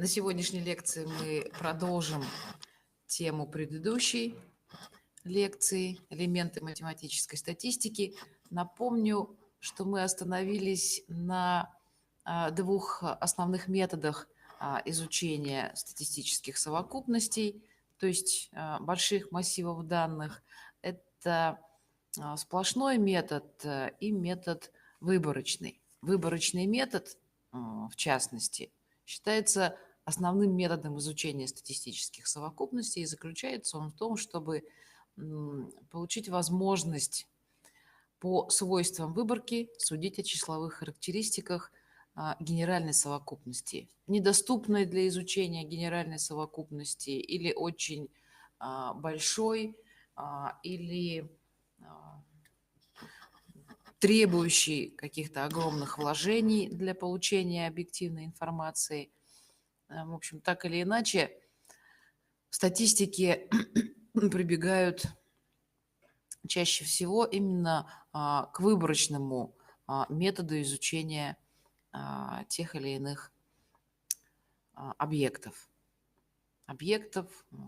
На сегодняшней лекции мы продолжим тему предыдущей лекции «Элементы математической статистики». Напомню, что мы остановились на двух основных методах изучения статистических совокупностей, то есть больших массивов данных. Это сплошной метод и метод выборочный. Выборочный метод, в частности, считается основным методом изучения статистических совокупностей, и заключается он в том, чтобы получить возможность по свойствам выборки судить о числовых характеристиках генеральной совокупности, недоступной для изучения генеральной совокупности или очень большой, или требующий каких-то огромных вложений для получения объективной информации. В общем, так или иначе, статистики прибегают чаще всего именно к выборочному методу изучения тех или иных объектов,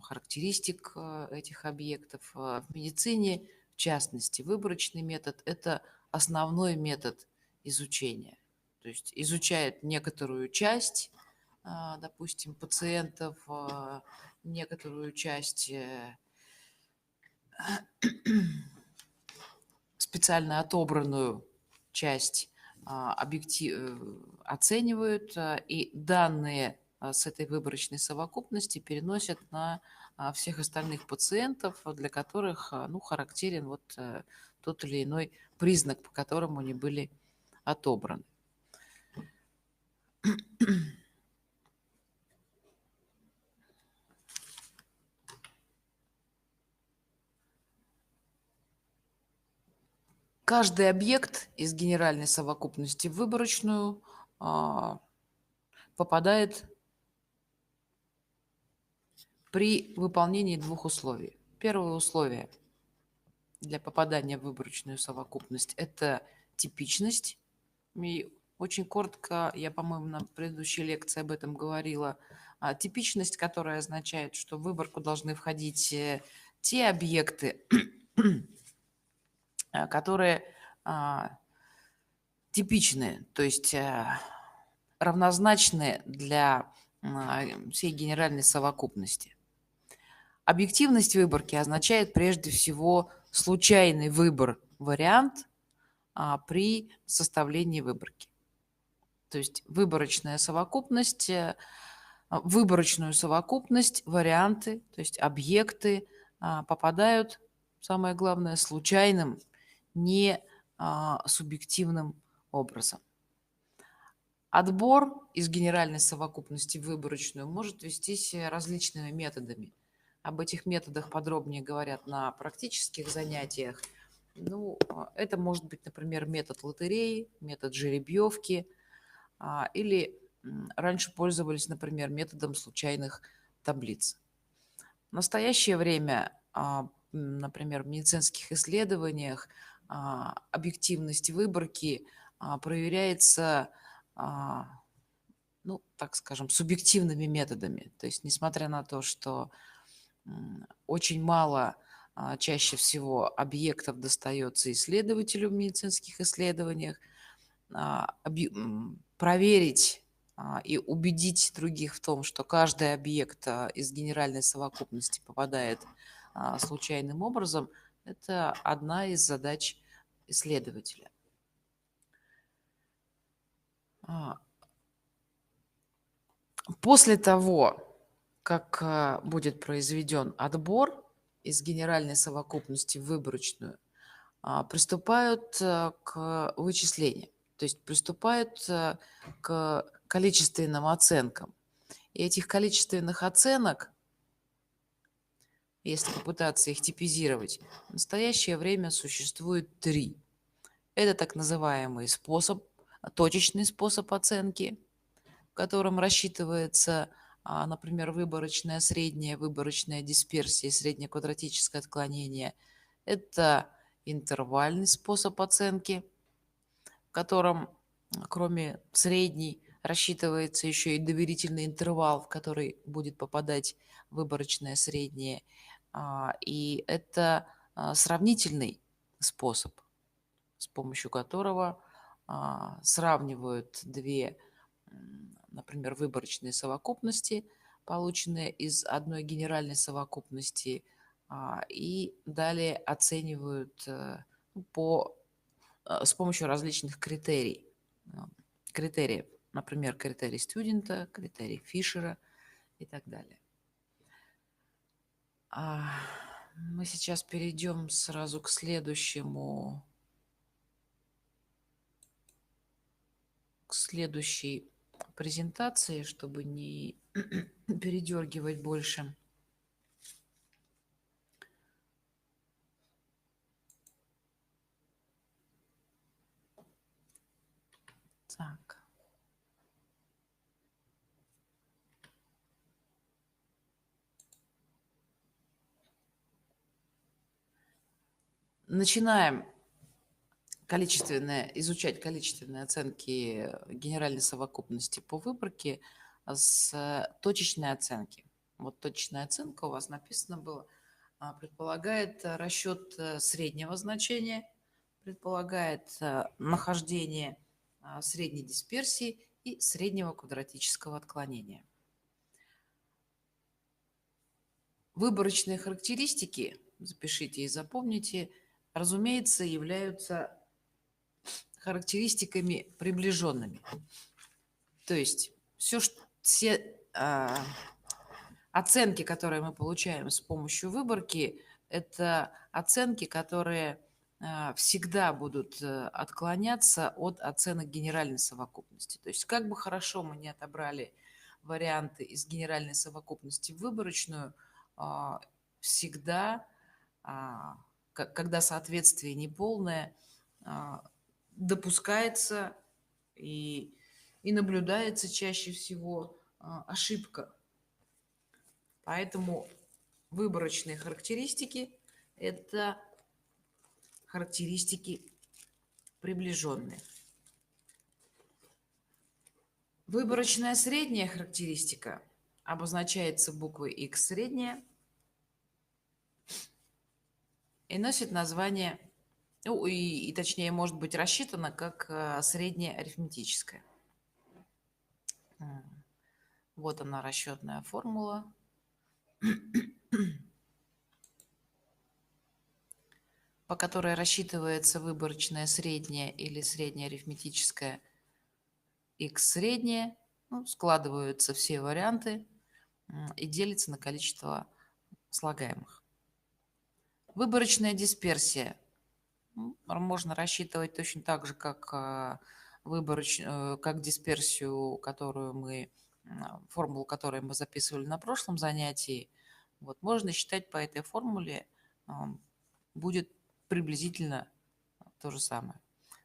характеристик этих объектов. В медицине, в частности, выборочный метод – это основной метод изучения. То есть изучает некоторую часть, допустим, пациентов, некоторую часть специально отобранную часть оценивают, и данные с этой выборочной совокупности переносят на всех остальных пациентов, для которых характерен тот или иной признак, по которому они были отобраны. Каждый объект из генеральной совокупности в выборочную попадает при выполнении двух условий. Первое условие для попадания в выборочную совокупность – это типичность. И очень коротко, я, по-моему, на предыдущей лекции об этом говорила. Типичность, которая означает, что в выборку должны входить те объекты, которые типичны, то есть равнозначны для всей генеральной совокупности. Объективность выборки означает прежде всего случайный выбор вариант при составлении выборки. То есть выборочную совокупность, варианты, то есть объекты попадают, самое главное, случайным, не субъективным образом. Отбор из генеральной совокупности в выборочную может вестись различными методами. Об этих методах подробнее говорят на практических занятиях. Это может быть, например, метод лотереи, метод жеребьевки, или раньше пользовались, например, методом случайных таблиц. В настоящее время, например, в медицинских исследованиях объективность выборки проверяется, так скажем, субъективными методами. То есть, несмотря на то, что очень мало чаще всего объектов достается исследователю в медицинских исследованиях, проверить и убедить других в том, что каждый объект из генеральной совокупности попадает случайным образом, это одна из задач исследователя. После того, как будет произведен отбор из генеральной совокупности в выборочную, приступают к вычислению, то есть приступают к количественным оценкам. И этих количественных оценок, если попытаться их типизировать, в настоящее время существует 3. Это так называемый точечный способ оценки, в котором рассчитывается, например, выборочная средняя, выборочная дисперсия, среднеквадратическое отклонение. Это интервальный способ оценки, в котором, кроме средней, рассчитывается еще и доверительный интервал, в который будет попадать выборочное среднее. И это сравнительный способ, с помощью которого сравнивают две, например, выборочные совокупности, полученные из одной генеральной совокупности, и далее оценивают с помощью различных а, критериев, например, критерий студента, критерий Фишера и так далее. Мы сейчас перейдем сразу к следующей презентации, чтобы не передергивать больше. Так. Начинаем изучать количественные оценки генеральной совокупности по выборке с точечной оценки. Вот точечная оценка у вас написано было, предполагает расчет среднего значения, предполагает нахождение средней дисперсии и среднего квадратического отклонения. Выборочные характеристики, запишите и запомните, разумеется, являются характеристиками приближенными. То есть все оценки, которые мы получаем с помощью выборки, это оценки, которые всегда будут отклоняться от оценок генеральной совокупности. То есть как бы хорошо мы не отобрали варианты из генеральной совокупности в выборочную, всегда, когда соответствие неполное, допускается и наблюдается чаще всего ошибка. Поэтому выборочные характеристики – это характеристики приближенные. Выборочная средняя характеристика обозначается буквой X средняя и носит название, и точнее может быть рассчитана как средняя арифметическая. Вот она, расчетная формула. По которой рассчитывается выборочная средняя или средняя арифметическая X средняя. Складываются все варианты и делится на количество слагаемых. Выборочная дисперсия можно рассчитывать точно так же, как дисперсию, формулу которой мы записывали на прошлом занятии. Вот, можно считать по этой формуле, будет приблизительно то же самое.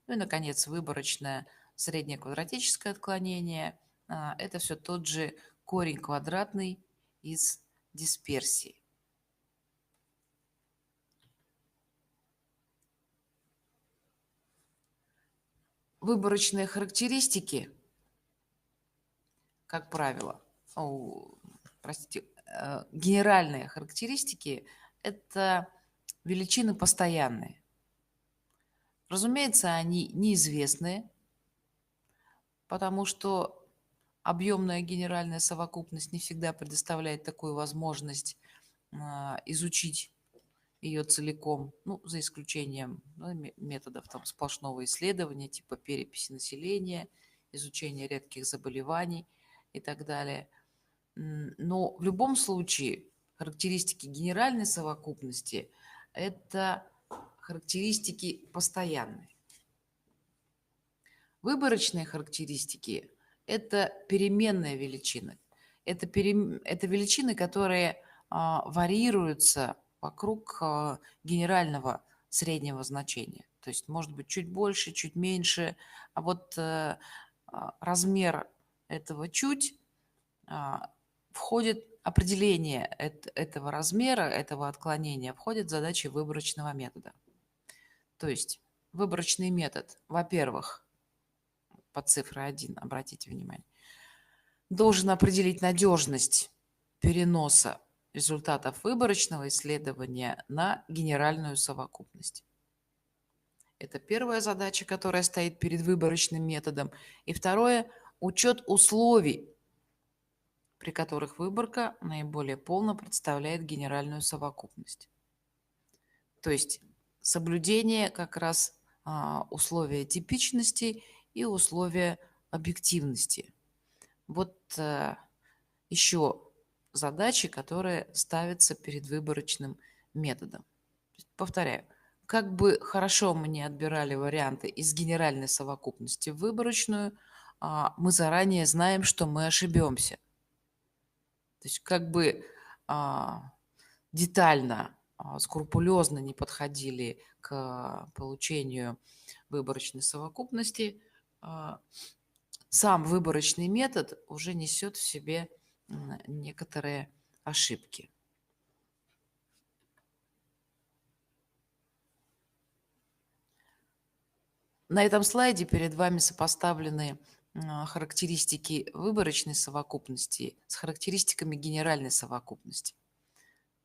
Ну и, наконец, выборочное среднее квадратическое отклонение. Это все тот же корень квадратный из дисперсии. Выборочные характеристики, как правило, генеральные характеристики – это величины постоянные. Разумеется, они неизвестные, потому что объемная генеральная совокупность не всегда предоставляет такую возможность изучить ее целиком, за исключением методов сплошного исследования, типа переписи населения, изучения редких заболеваний и так далее. Но в любом случае характеристики генеральной совокупности – это характеристики постоянные. Выборочные характеристики – это переменные величины. Это величины, которые варьируются вокруг генерального среднего значения. То есть может быть чуть больше, чуть меньше. А вот размер этого чуть входит определение этого размера, этого отклонения, входит в задачи выборочного метода. То есть выборочный метод, во-первых, под цифрой 1, обратите внимание, должен определить надежность переноса результатов выборочного исследования на генеральную совокупность. Это первая задача, которая стоит перед выборочным методом. И второе – учет условий, при которых выборка наиболее полно представляет генеральную совокупность. То есть соблюдение как раз условия типичности и условия объективности. Вот еще задачи, которые ставятся перед выборочным методом. Повторяю, как бы хорошо мы не отбирали варианты из генеральной совокупности в выборочную, мы заранее знаем, что мы ошибемся. То есть как бы детально, скрупулезно не подходили к получению выборочной совокупности, сам выборочный метод уже несет в себе некоторые ошибки. На этом слайде перед вами сопоставлены характеристики выборочной совокупности с характеристиками генеральной совокупности.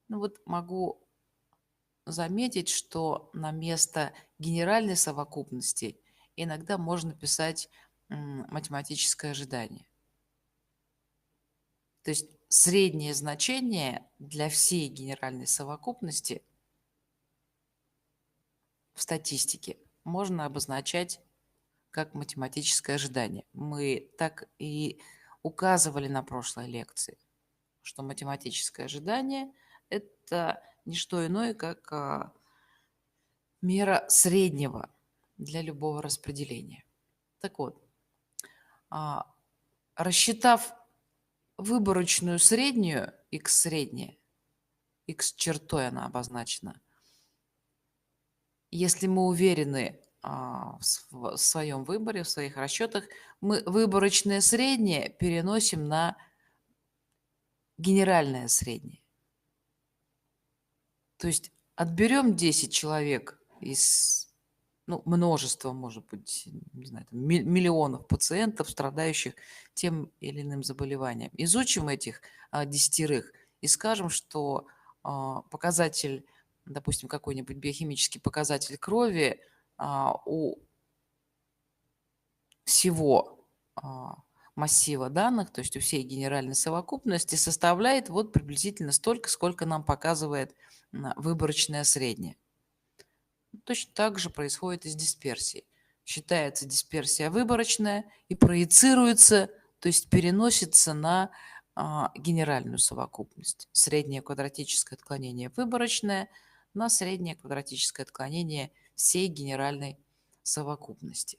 Ну вот могу заметить, что на место генеральной совокупности иногда можно писать математическое ожидание. То есть среднее значение для всей генеральной совокупности в статистике можно обозначать как математическое ожидание. Мы так и указывали на прошлой лекции, что математическое ожидание – это не что иное, как мера среднего для любого распределения. Так вот, рассчитав выборочную среднюю, x средняя, x чертой она обозначена, если мы уверены в своем выборе, в своих расчетах, мы выборочное среднее переносим на генеральное среднее. То есть отберем 10 человек из множества, может быть, не знаю, миллионов пациентов, страдающих тем или иным заболеванием. Изучим этих 10 и скажем, что показатель, допустим, какой-нибудь биохимический показатель крови у всего массива данных, то есть у всей генеральной совокупности, составляет вот приблизительно столько, сколько нам показывает выборочное среднее. Точно так же происходит и с дисперсией. Считается дисперсия выборочная и проецируется, то есть переносится на генеральную совокупность. Среднее квадратическое отклонение выборочное на среднее квадратическое отклонение всей генеральной совокупности.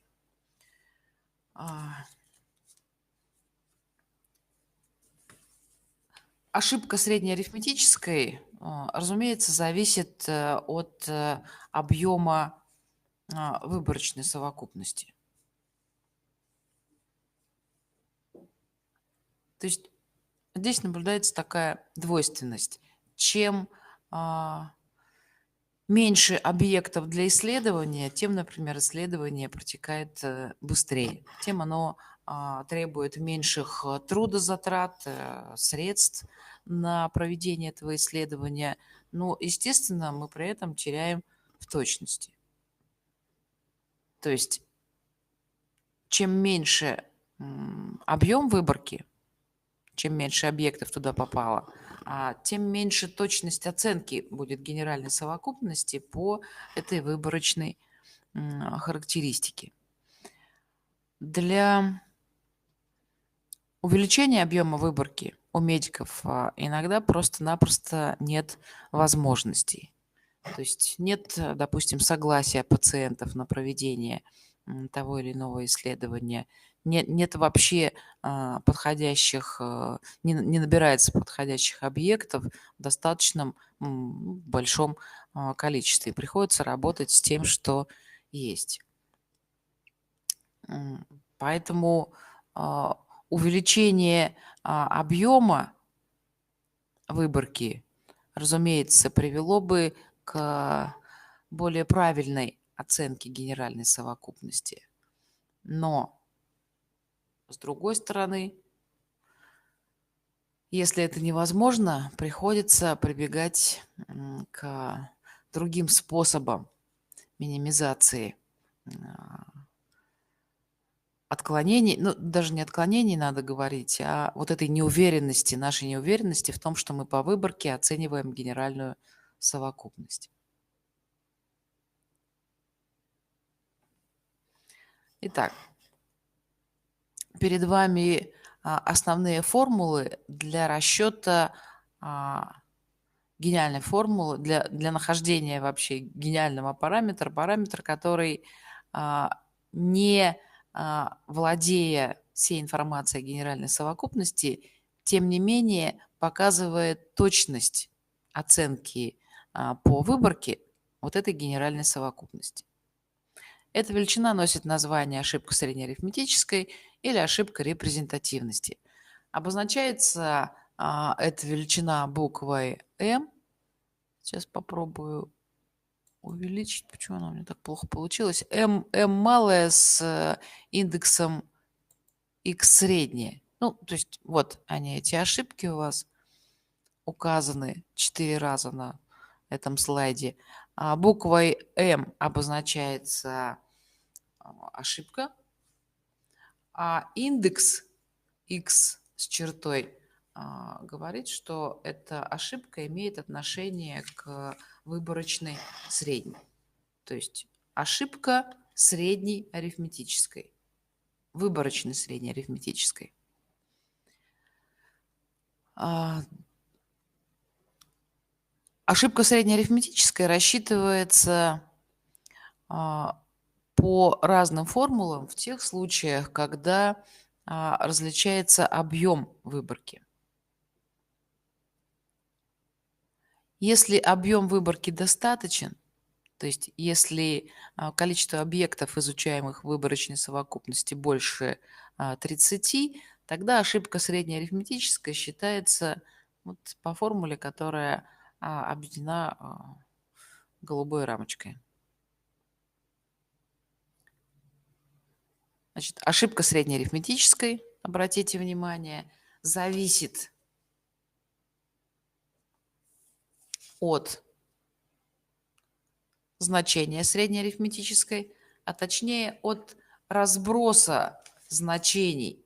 Ошибка среднеарифметической, разумеется, зависит от объема выборочной совокупности. То есть здесь наблюдается такая двойственность. Чем меньше объектов для исследования, тем, например, исследование протекает быстрее, тем оно требует меньших трудозатрат, средств на проведение этого исследования. Но, естественно, мы при этом теряем в точности. То есть чем меньше объем выборки, чем меньше объектов туда попало, тем меньше точность оценки будет генеральной совокупности по этой выборочной характеристике. Для увеличения объема выборки у медиков иногда просто-напросто нет возможностей. То есть нет, допустим, согласия пациентов на проведение того или иного исследования, нет вообще подходящих, не набирается подходящих объектов в достаточном большом количестве. Приходится работать с тем, что есть. Поэтому увеличение объема выборки, разумеется, привело бы к более правильной оценке генеральной совокупности. Но, с другой стороны, Если это невозможно, приходится прибегать к другим способам минимизации а, отклонений, ну, даже не отклонений надо говорить, а вот этой неуверенности, нашей неуверенности в том, что мы по выборке оцениваем генеральную совокупность. Итак, перед вами основные формулы для расчета гениальной формулы, для нахождения вообще гениального параметра, параметр, который, не владея всей информацией о генеральной совокупности, тем не менее показывает точность оценки по выборке вот этой генеральной совокупности. Эта величина носит название ошибка среднеарифметической или ошибка репрезентативности. Обозначается эта величина буквой m. Сейчас попробую увеличить. Почему она у меня так плохо получилась? M малая с индексом x среднее. Ну, то есть вот они, эти ошибки у вас указаны 4 раза на этом слайде. Буквой M обозначается ошибка, а индекс x с чертой говорит, что эта ошибка имеет отношение к выборочной средней. То есть ошибка средней арифметической, выборочной средней арифметической. Ошибка среднеарифметическая рассчитывается по разным формулам в тех случаях, когда различается объем выборки. Если объем выборки достаточен, то есть если количество объектов, изучаемых в выборочной совокупности, больше 30, тогда ошибка среднеарифметическая считается вот по формуле, которая обведена голубой рамочкой. Значит, ошибка среднеарифметической, обратите внимание, зависит от значения среднеарифметической, а точнее от разброса значений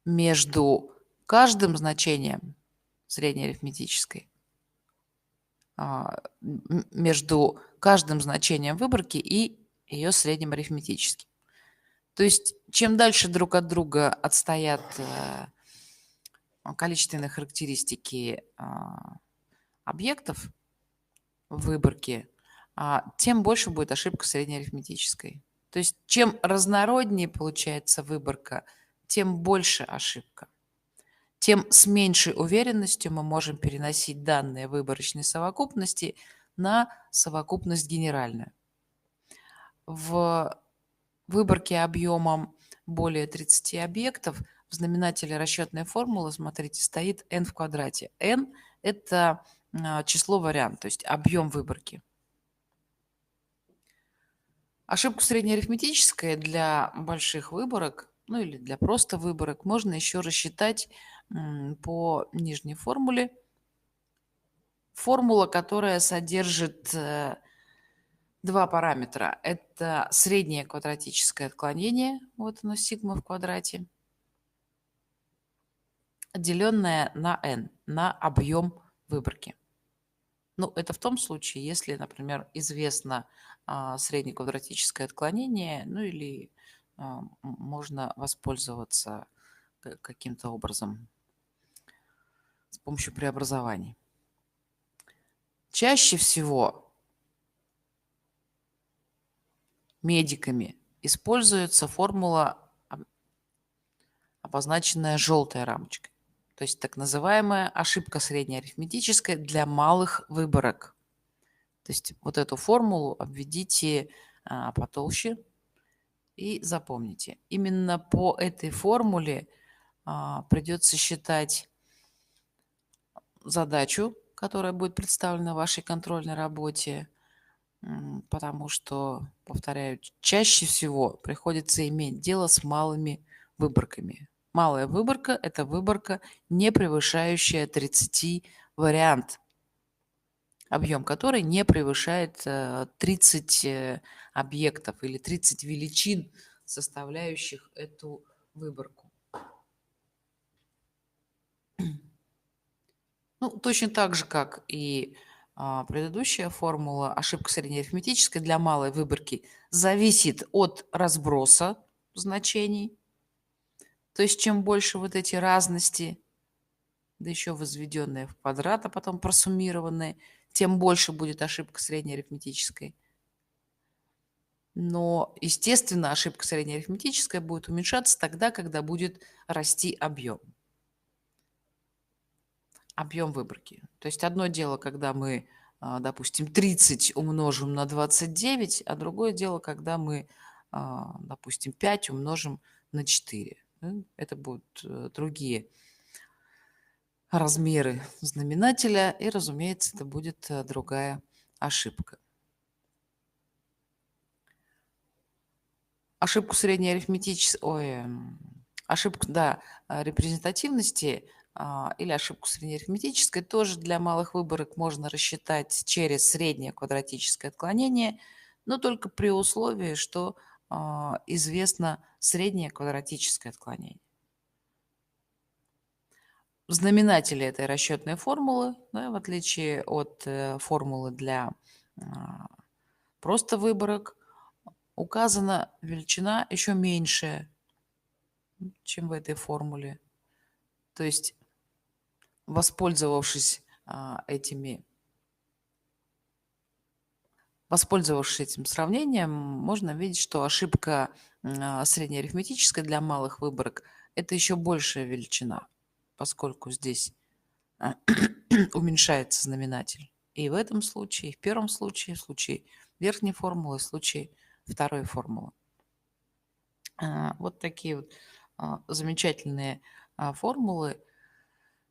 между каждым значением среднеарифметической, между каждым значением выборки и ее средним арифметическим. То есть чем дальше друг от друга отстоят количественные характеристики объектов в выборке, тем больше будет ошибка среднеарифметической. То есть чем разнороднее получается выборка, тем больше ошибка. Тем с меньшей уверенностью мы можем переносить данные выборочной совокупности на совокупность генеральную. В выборке объемом более 30 объектов в знаменателе расчетной формулы, смотрите, стоит n в квадрате. n – это число вариант, то есть объем выборки. Ошибку среднеарифметической для больших выборок, ну или для просто выборок, можно еще рассчитать по нижней формуле. Формула, которая содержит два параметра. Это среднее квадратическое отклонение, вот оно, сигма в квадрате, деленное на n, на объем выборки. Ну, это в том случае, если, например, известно среднее квадратическое отклонение, ну или можно воспользоваться каким-то образом с помощью преобразований. Чаще всего медиками используется формула, обозначенная желтой рамочкой. То есть так называемая ошибка среднеарифметическая для малых выборок. То есть вот эту формулу обведите потолще и запомните. Именно по этой формуле придется считать задачу, которая будет представлена в вашей контрольной работе, потому что, повторяю, чаще всего приходится иметь дело с малыми выборками. Малая выборка – это выборка, не превышающая 30 вариант, объем которой не превышает 30 объектов или 30 величин, составляющих эту выборку. Ну, точно так же, как и предыдущая формула, ошибка среднеарифметическая для малой выборки зависит от разброса значений. То есть чем больше вот эти разности, да еще возведенные в квадрат, а потом просуммированные, тем больше будет ошибка среднеарифметической. Но, естественно, ошибка среднеарифметическая будет уменьшаться тогда, когда будет расти объем. Объем выборки. То есть одно дело, когда мы, допустим, 30 умножим на 29, а другое дело, когда мы, допустим, 5 умножим на 4. Это будут другие размеры знаменателя, и, разумеется, это будет другая ошибка. Ошибку ошибку, да, репрезентативности или ошибку среднеарифметической тоже для малых выборок можно рассчитать через среднее квадратическое отклонение, но только при условии, что известно среднее квадратическое отклонение. В знаменателе этой расчетной формулы, да, в отличие от формулы для просто выборок, указана величина еще меньшая, чем в этой формуле. То есть, воспользовавшись этим сравнением, можно видеть, что ошибка среднеарифметическая для малых выборок – это еще большая величина, поскольку здесь уменьшается знаменатель. И в этом случае, и в первом случае, в случае верхней формулы, в случае второй формулы. Вот такие вот замечательные формулы,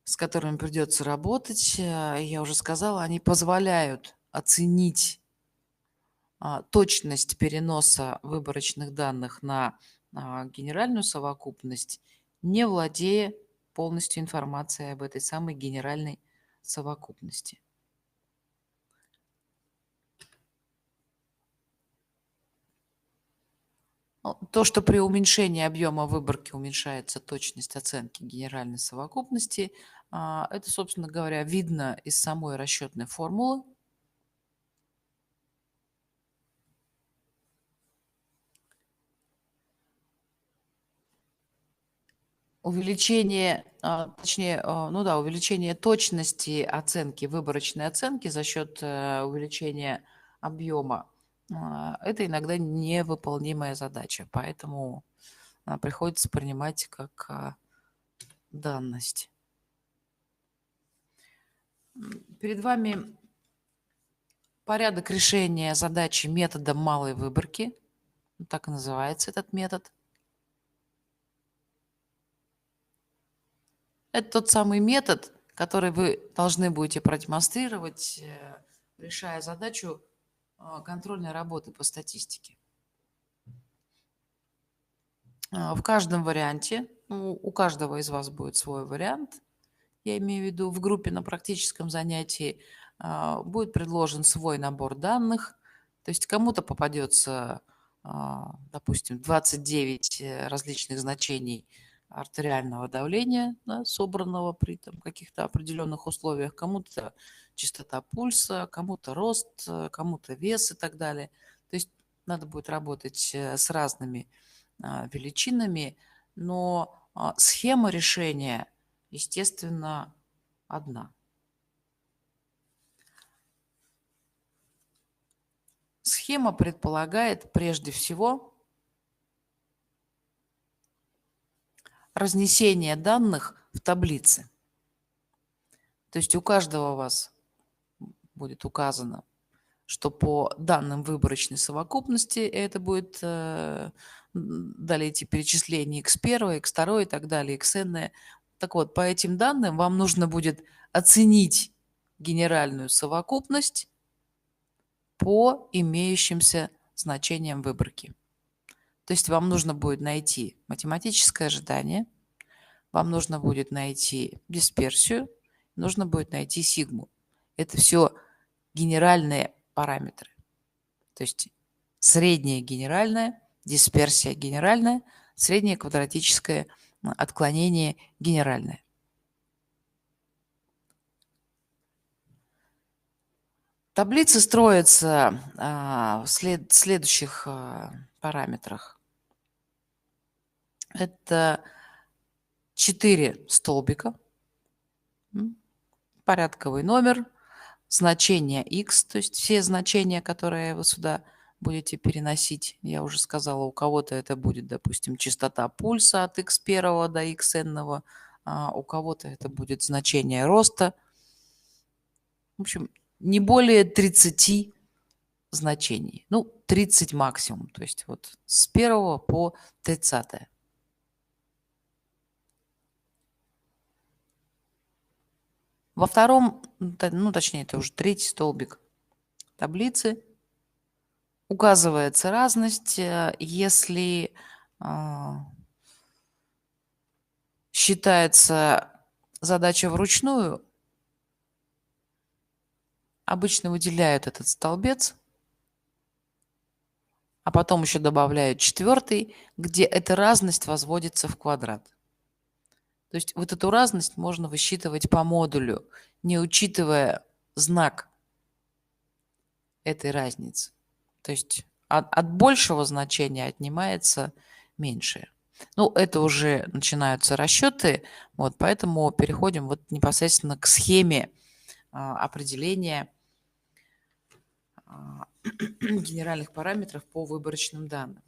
с которыми придется работать. Я уже сказала, они позволяют оценить точность переноса выборочных данных на генеральную совокупность, не владея полностью информацией об этой самой генеральной совокупности. То, что при уменьшении объема выборки уменьшается точность оценки генеральной совокупности, это, собственно говоря, видно из самой расчетной формулы. Увеличение точности оценки, выборочной оценки за счет увеличения объема, это иногда невыполнимая задача, поэтому приходится принимать как данность. Перед вами порядок решения задачи методом малой выборки. Так и называется этот метод. Это тот самый метод, который вы должны будете продемонстрировать, решая задачу контрольной работы по статистике. В каждом варианте, у каждого из вас будет свой вариант, я имею в виду в группе на практическом занятии, будет предложен свой набор данных, то есть кому-то попадется, допустим, 29 различных значений артериального давления, да, собранного при каких-то определенных условиях, кому-то частота пульса, кому-то рост, кому-то вес и так далее. То есть надо будет работать с разными величинами, но схема решения, естественно, одна. Схема предполагает прежде всего разнесение данных в таблице. То есть у каждого у вас будет указано, что по данным выборочной совокупности это будет далее эти перечисления x1, x2 и так далее, xn. Так вот, по этим данным вам нужно будет оценить генеральную совокупность по имеющимся значениям выборки. То есть вам нужно будет найти математическое ожидание, вам нужно будет найти дисперсию, нужно будет найти сигму. Это все генеральные параметры. То есть средняя генеральная, дисперсия генеральная, среднее квадратическое отклонение генеральное. Таблица строится в следующих параметрах. Это 4 столбика, порядковый номер, значение x, то есть все значения, которые вы сюда будете переносить. Я уже сказала, у кого-то это будет, допустим, частота пульса от x1 до xn, у кого-то это будет значение роста. В общем, не более 30 значений. Ну, 30 максимум, то есть вот с 1 по 30. Во втором, ну, точнее, это уже третий столбик таблицы, указывается разность, если считается задача вручную, обычно выделяют этот столбец, а потом еще добавляют четвертый, где эта разность возводится в квадрат. То есть вот эту разность можно высчитывать по модулю, не учитывая знак этой разницы. То есть от большего значения отнимается меньшее. Ну, это уже начинаются расчеты, вот, поэтому переходим вот непосредственно к схеме определения генеральных параметров по выборочным данным.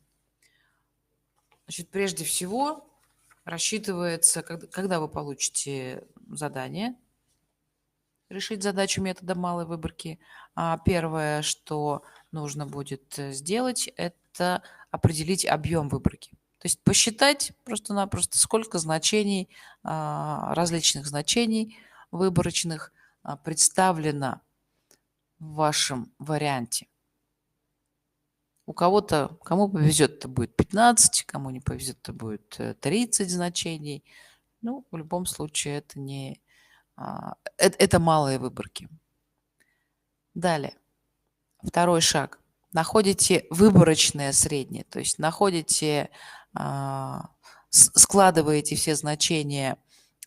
Значит, прежде всего рассчитывается, когда вы получите задание, решить задачу метода малой выборки. Первое, что нужно будет сделать, это определить объем выборки. То есть посчитать просто-напросто, сколько значений, различных значений выборочных представлено в вашем варианте. У кого-то, кому повезет, это будет 15, кому не повезет, это будет 30 значений. Ну, в любом случае, это не... Это малые выборки. Далее. Второй шаг. Находите выборочное среднее, то есть находите, складываете все значения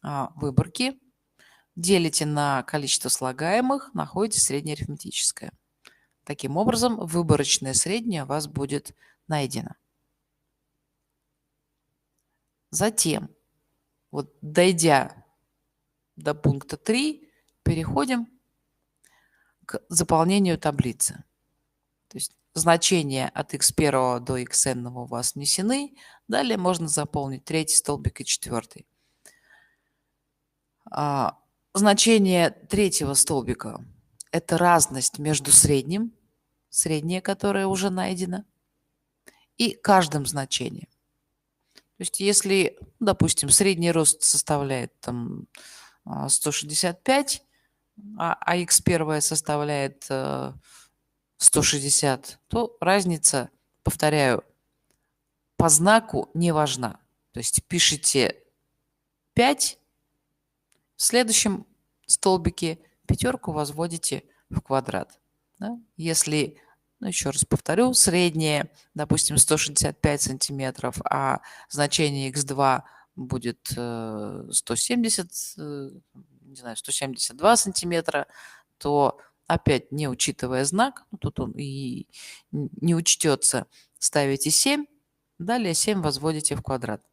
выборки, делите на количество слагаемых, находите среднее арифметическое. Таким образом, выборочное среднее у вас будет найдено. Затем, вот дойдя до пункта 3, переходим к заполнению таблицы. То есть значения от x1 до xn у вас внесены. Далее можно заполнить третий столбик и четвертый. Значение третьего столбика – это разность между средним, среднее, которое уже найдено, и каждым значением. То есть если, допустим, средний рост составляет там 165, а x1 составляет 160, то разница, повторяю, по знаку не важна. То есть пишите 5, в следующем столбике пятерку возводите в квадрат. Да? Если, ну, еще раз повторю, среднее, допустим, 165 сантиметров, а значение x2 будет 170, не знаю, 172 сантиметра, то опять, не учитывая знак, ну, тут он и не учтется, ставите 7, далее 7 возводите в квадрат.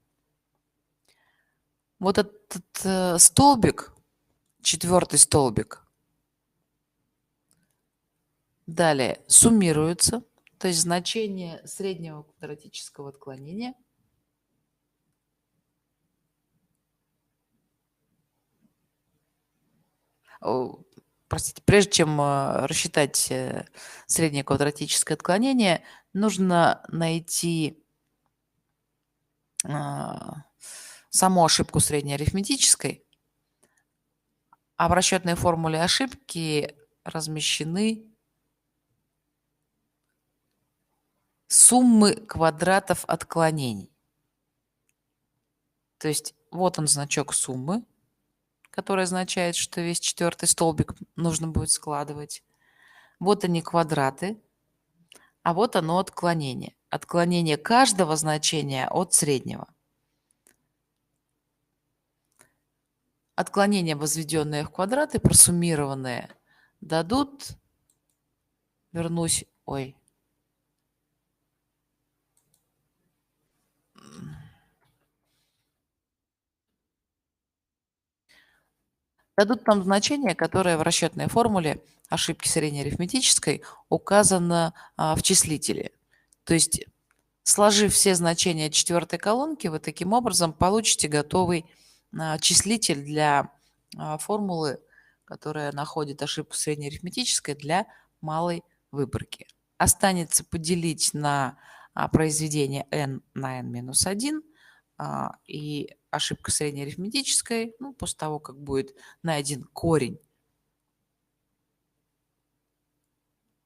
Вот этот столбик, четвертый столбик, далее суммируется, то есть значение среднего квадратического отклонения простите, прежде чем рассчитать среднее квадратическое отклонение, нужно найти саму ошибку среднеарифметической, а в расчетной формуле ошибки размещены суммы квадратов отклонений. То есть вот он значок суммы, который означает, что весь четвертый столбик нужно будет складывать. Вот они квадраты, а вот оно отклонение. Отклонение каждого значения от среднего. Отклонения, возведенные в квадраты, просуммированные, дадут, вернусь, дадут нам значение, которое в расчетной формуле ошибки среднеарифметической указано в числителе. То есть, сложив все значения четвертой колонки, вы таким образом получите готовый числитель для формулы, которая находит ошибку среднеарифметической для малой выборки. Останется поделить на произведение n на n-1, и ошибка среднеарифметической, ну, после того, как будет найден корень,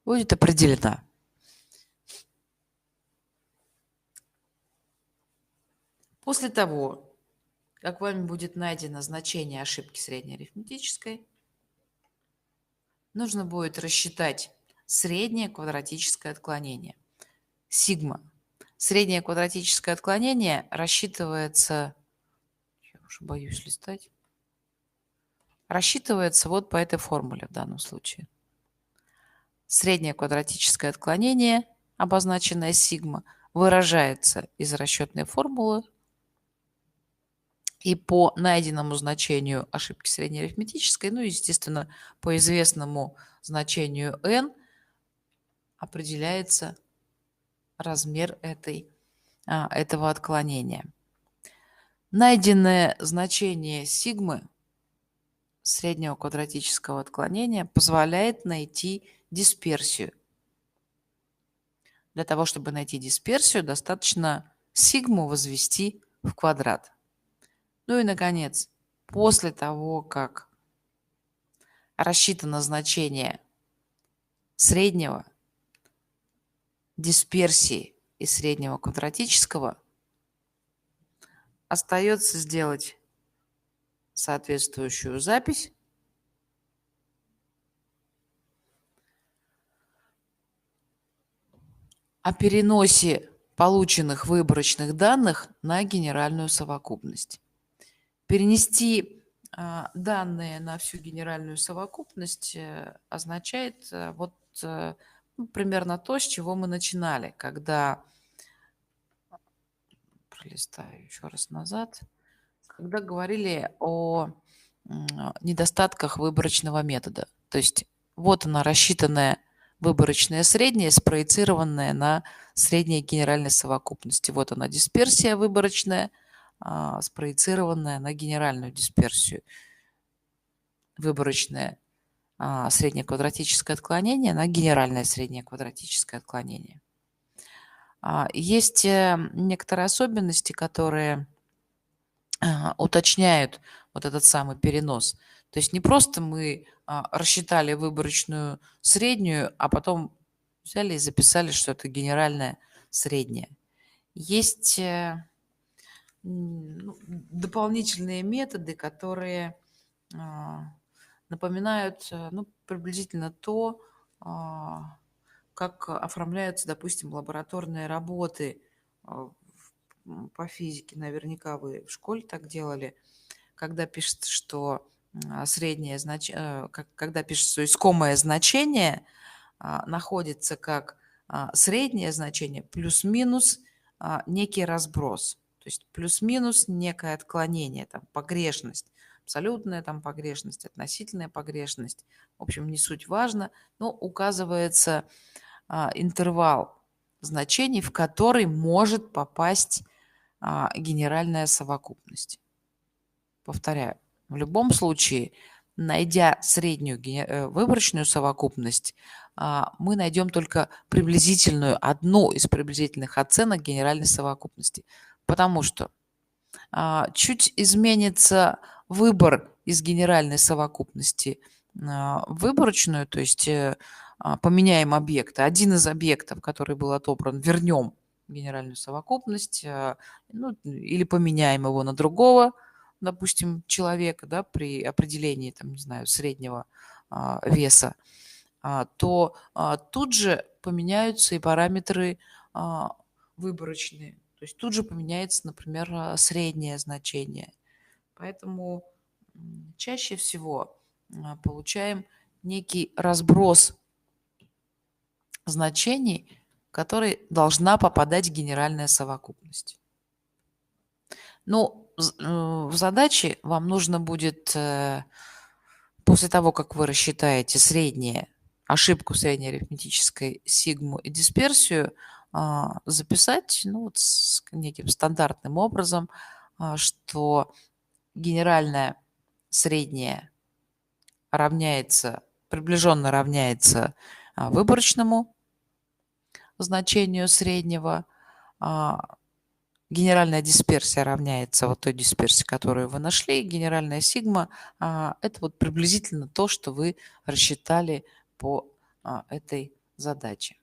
будет определена. После того, как вами будет найдено значение ошибки среднеарифметической, нужно будет рассчитать среднее квадратическое отклонение. Сигма. Среднее квадратическое отклонение рассчитывается, я уже боюсь листать, рассчитывается вот по этой формуле в данном случае. Среднее квадратическое отклонение, обозначенное сигма, выражается из расчетной формулы, и по найденному значению ошибки среднеарифметической, ну, естественно, по известному значению n определяется размер этого отклонения. Найденное значение сигмы среднего квадратического отклонения позволяет найти дисперсию. Для того, чтобы найти дисперсию, достаточно сигму возвести в квадрат. Ну и, наконец, после того, как рассчитано значение среднего, дисперсии и среднего квадратического, остается сделать соответствующую запись о переносе полученных выборочных данных на генеральную совокупность. Перенести данные на всю генеральную совокупность означает примерно то, с чего мы начинали, когда, пролистаю еще раз назад, когда говорили о недостатках выборочного метода. То есть вот она рассчитанная выборочное среднее, спроецированное на среднее генеральной совокупности. Вот она дисперсия выборочная, спроецированная на генеральную дисперсию. Выборочное среднее квадратическое отклонение на генеральное среднее квадратическое отклонение. Есть некоторые особенности, которые уточняют вот этот самый перенос. То есть не просто мы рассчитали выборочную среднюю, а потом взяли и записали, что это генеральное среднее. Есть дополнительные методы, которые напоминают приблизительно то, как оформляются, допустим, лабораторные работы по физике. Наверняка вы в школе так делали, когда пишется, что среднее значение, когда пишется, что искомое значение находится как среднее значение плюс-минус некий разброс. То есть плюс-минус некое отклонение, там, погрешность, абсолютная там погрешность, относительная погрешность. В общем, не суть важно, но указывается интервал значений, в который может попасть генеральная совокупность. Повторяю, в любом случае, найдя среднюю выборочную совокупность, мы найдем только приблизительную, одну из приблизительных оценок генеральной совокупности. Потому что чуть изменится выбор из генеральной совокупности в выборочную, то есть поменяем объекты. Один из объектов, который был отобран, вернем в генеральную совокупность, или поменяем его на другого допустим, человека, да, при определении, там, не знаю, среднего веса, то тут же поменяются и параметры а, выборочные. То есть тут же поменяется, например, среднее значение. Поэтому чаще всего получаем некий разброс значений, в который должна попадать генеральная совокупность. Ну, в задаче вам нужно будет после того, как вы рассчитаете среднее, ошибку среднеарифметической сигму и дисперсию, записать, ну, вот с неким стандартным образом, что генеральное среднее приближенно равняется выборочному значению среднего, генеральная дисперсия равняется вот той дисперсии, которую вы нашли, генеральная сигма это вот приблизительно то, что вы рассчитали по этой задаче.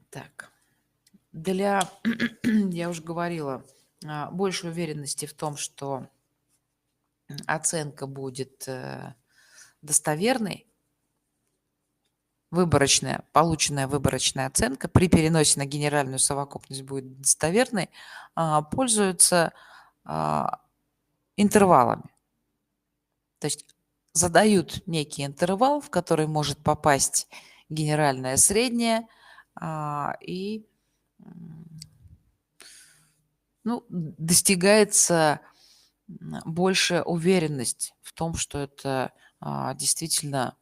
Так, я уже говорила, большей уверенности в том, что оценка будет достоверной, полученная выборочная оценка при переносе на генеральную совокупность будет достоверной, пользуются интервалами. То есть задают некий интервал, в который может попасть генеральное среднее, и достигается большая уверенность в том, что это действительно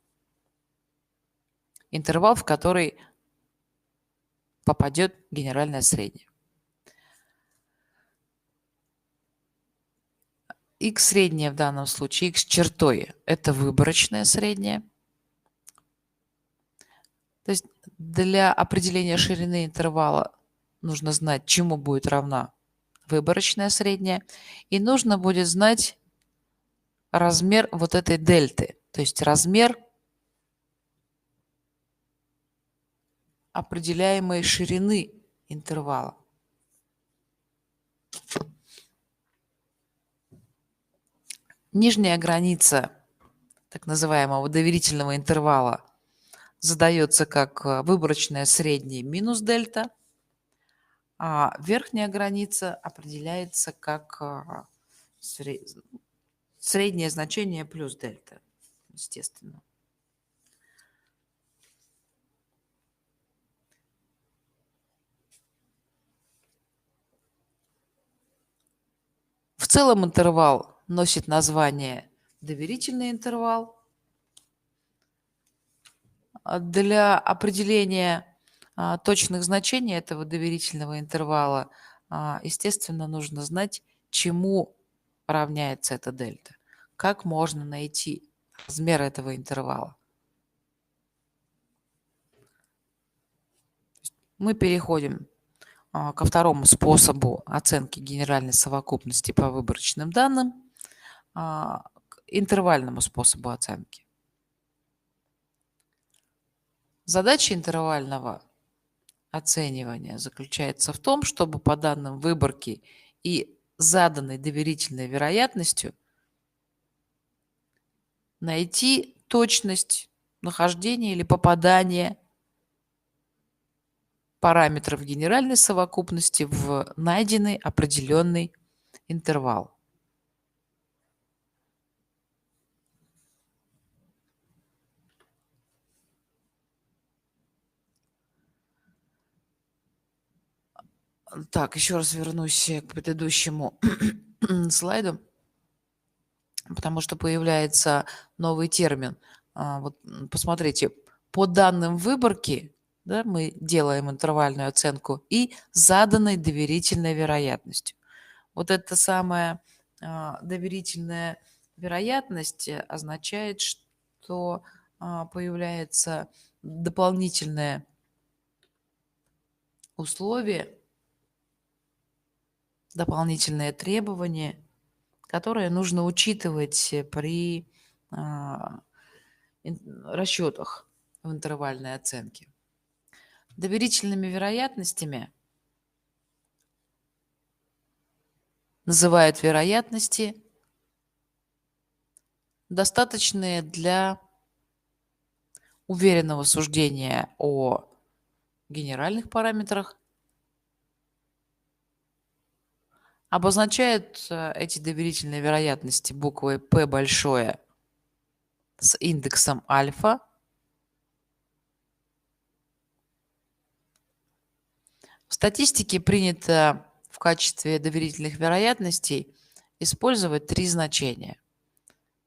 интервал, в который попадет генеральное среднее. X среднее в данном случае, x чертой, это выборочное среднее. То есть для определения ширины интервала нужно знать, чему будет равна выборочное среднее, и нужно будет знать размер вот этой дельты, то есть размер определяемой ширины интервала. Нижняя граница так называемого доверительного интервала задается как выборочное среднее минус дельта, а верхняя граница определяется как среднее значение плюс дельта, естественно. В целом интервал носит название доверительный интервал. Для определения точных значений этого доверительного интервала, естественно, нужно знать, чему равняется эта дельта. Как можно найти размер этого интервала? Мы переходим ко второму способу оценки генеральной совокупности по выборочным данным, к интервальному способу оценки. Задача интервального оценивания заключается в том, чтобы по данным выборки и заданной доверительной вероятностью найти точность нахождения или попадания параметров генеральной совокупности в найденный определенный интервал. Так, еще раз вернусь к предыдущему слайду, потому что появляется новый термин. Вот посмотрите, по данным выборки, да, мы делаем интервальную оценку и заданной доверительной вероятностью. Вот эта самая доверительная вероятность означает, что появляется дополнительное условие, дополнительное требование, которое нужно учитывать при расчетах в интервальной оценке. Доверительными вероятностями называют вероятности, достаточные для уверенного суждения о генеральных параметрах, обозначают эти доверительные вероятности буквой P большое с индексом альфа. В статистике принято в качестве доверительных вероятностей использовать три значения.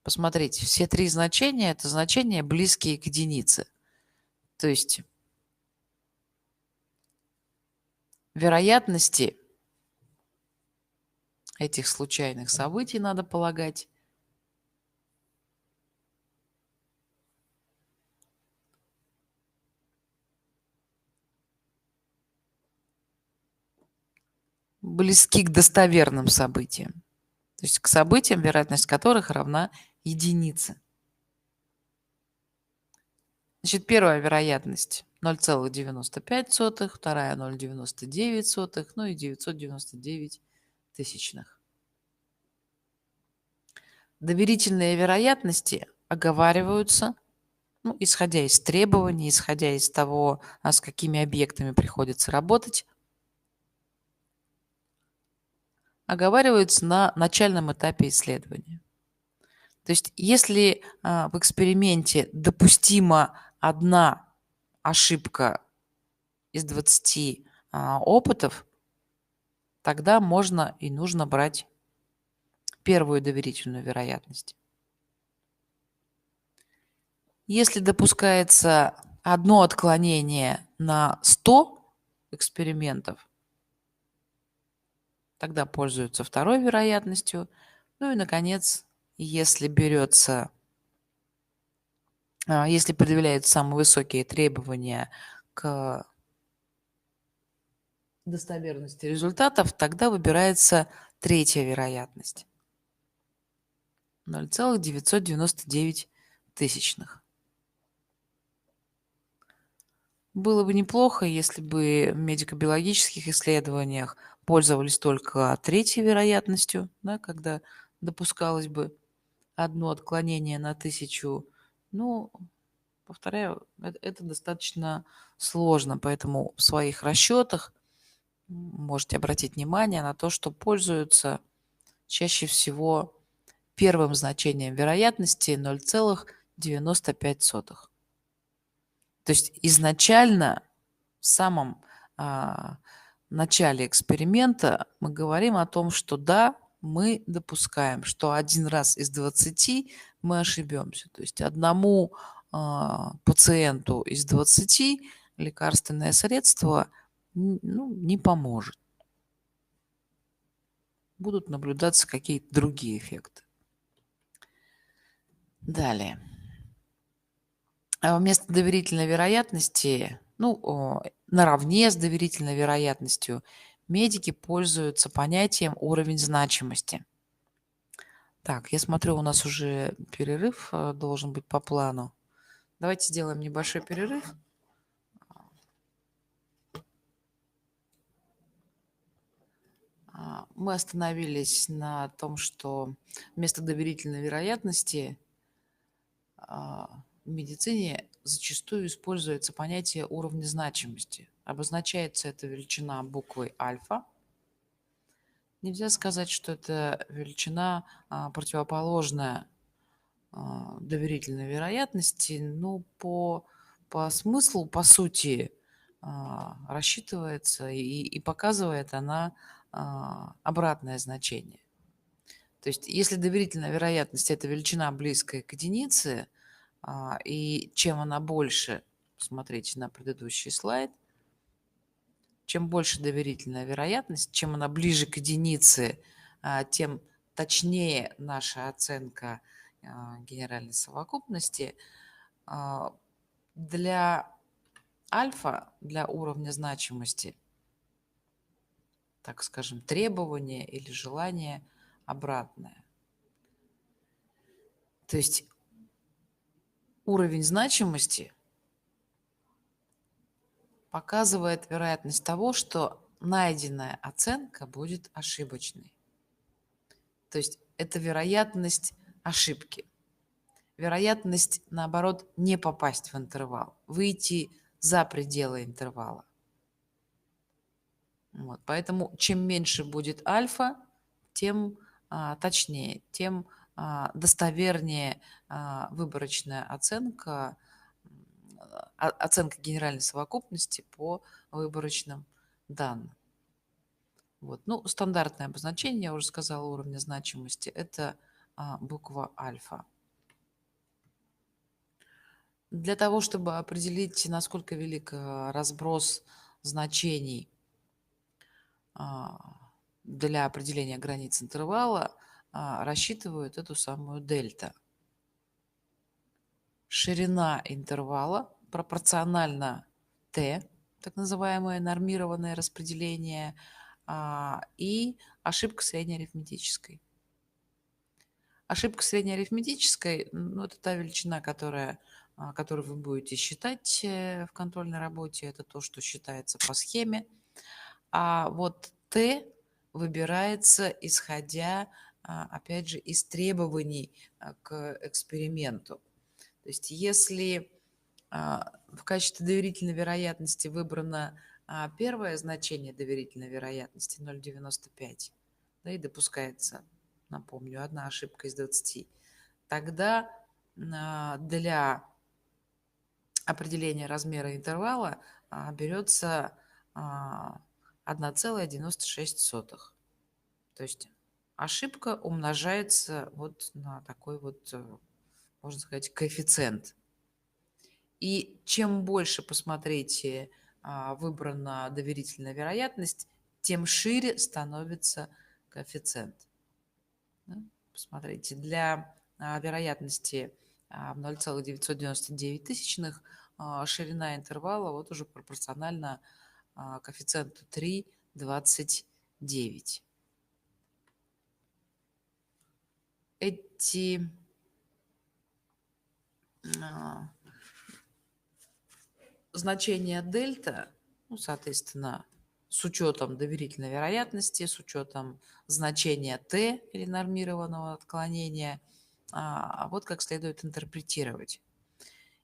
Посмотрите, все три значения – это значения, близкие к единице. То есть вероятности этих случайных событий, надо полагать, близки к достоверным событиям. То есть к событиям, вероятность которых равна единице. Значит, первая вероятность 0,95, вторая 0,99, ну и 999 тысячных. Доверительные вероятности оговариваются, ну, исходя из требований, исходя из того, с какими объектами приходится работать, оговариваются на начальном этапе исследования. То есть если в эксперименте допустима одна ошибка из 20 опытов, тогда можно и нужно брать первую доверительную вероятность. Если допускается одно отклонение на 100 экспериментов, тогда пользуются второй вероятностью. Ну и, наконец, если предъявляются самые высокие требования к достоверности результатов, тогда выбирается третья вероятность. 0,999 тысячных. Было бы неплохо, если бы в медико-биологических исследованиях пользовались только третьей вероятностью, да, когда допускалось бы одно отклонение на 1000. Ну, повторяю, это достаточно сложно, поэтому в своих расчетах можете обратить внимание на то, что пользуются чаще всего первым значением вероятности 0,95. То есть изначально в самом начале эксперимента мы говорим о том, что да, мы допускаем, что один раз из 20 мы ошибемся. То есть одному пациенту из 20 лекарственное средство не поможет. Будут наблюдаться какие-то другие эффекты. Далее. Вместо доверительной вероятности, наравне с доверительной вероятностью, медики пользуются понятием уровень значимости. Так, я смотрю, у нас уже перерыв должен быть по плану. Давайте сделаем небольшой перерыв. Мы остановились на том, что вместо доверительной вероятности в медицине зачастую используется понятие уровня значимости. Обозначается эта величина буквой альфа. Нельзя сказать, что это величина противоположная доверительной вероятности, но по смыслу, по сути, рассчитывается и показывает она обратное значение. То есть если доверительная вероятность – это величина, близкая к единице, и чем она больше, посмотрите на предыдущий слайд, чем больше доверительная вероятность, чем она ближе к единице, тем точнее наша оценка генеральной совокупности. Для альфа, для уровня значимости, так скажем, требование или желание обратное. То есть уровень значимости показывает вероятность того, что найденная оценка будет ошибочной. То есть это вероятность ошибки. Вероятность, наоборот, не попасть в интервал, выйти за пределы интервала. Вот. Поэтому чем меньше будет альфа, тем точнее, тем достовернее выборочная оценка, оценка генеральной совокупности по выборочным данным. Вот. Ну, стандартное обозначение, я уже сказала, уровня значимости, это буква альфа. Для того, чтобы определить, насколько велик разброс значений для определения границ интервала, рассчитывают эту самую дельта. Ширина интервала пропорциональна t, так называемое нормированное распределение, и ошибка среднеарифметической. Ошибка среднеарифметической, ну, это та величина, которую вы будете считать в контрольной работе. Это то, что считается по схеме. А вот t выбирается, исходя, опять же, из требований к эксперименту. То есть если в качестве доверительной вероятности выбрано первое значение доверительной вероятности 0,95, да, и допускается, напомню, одна ошибка из 20, тогда для определения размера интервала берется 1,96. То есть ошибка умножается вот на такой вот, можно сказать, коэффициент. И чем больше, посмотрите, выбрана доверительная вероятность, тем шире становится коэффициент. Да? Посмотрите, для вероятности в 0,999 ширина интервала вот уже пропорциональна коэффициенту 3,29. Эти значения дельта, ну, соответственно, с учетом доверительной вероятности, с учетом значения t или нормированного отклонения, вот как следует интерпретировать.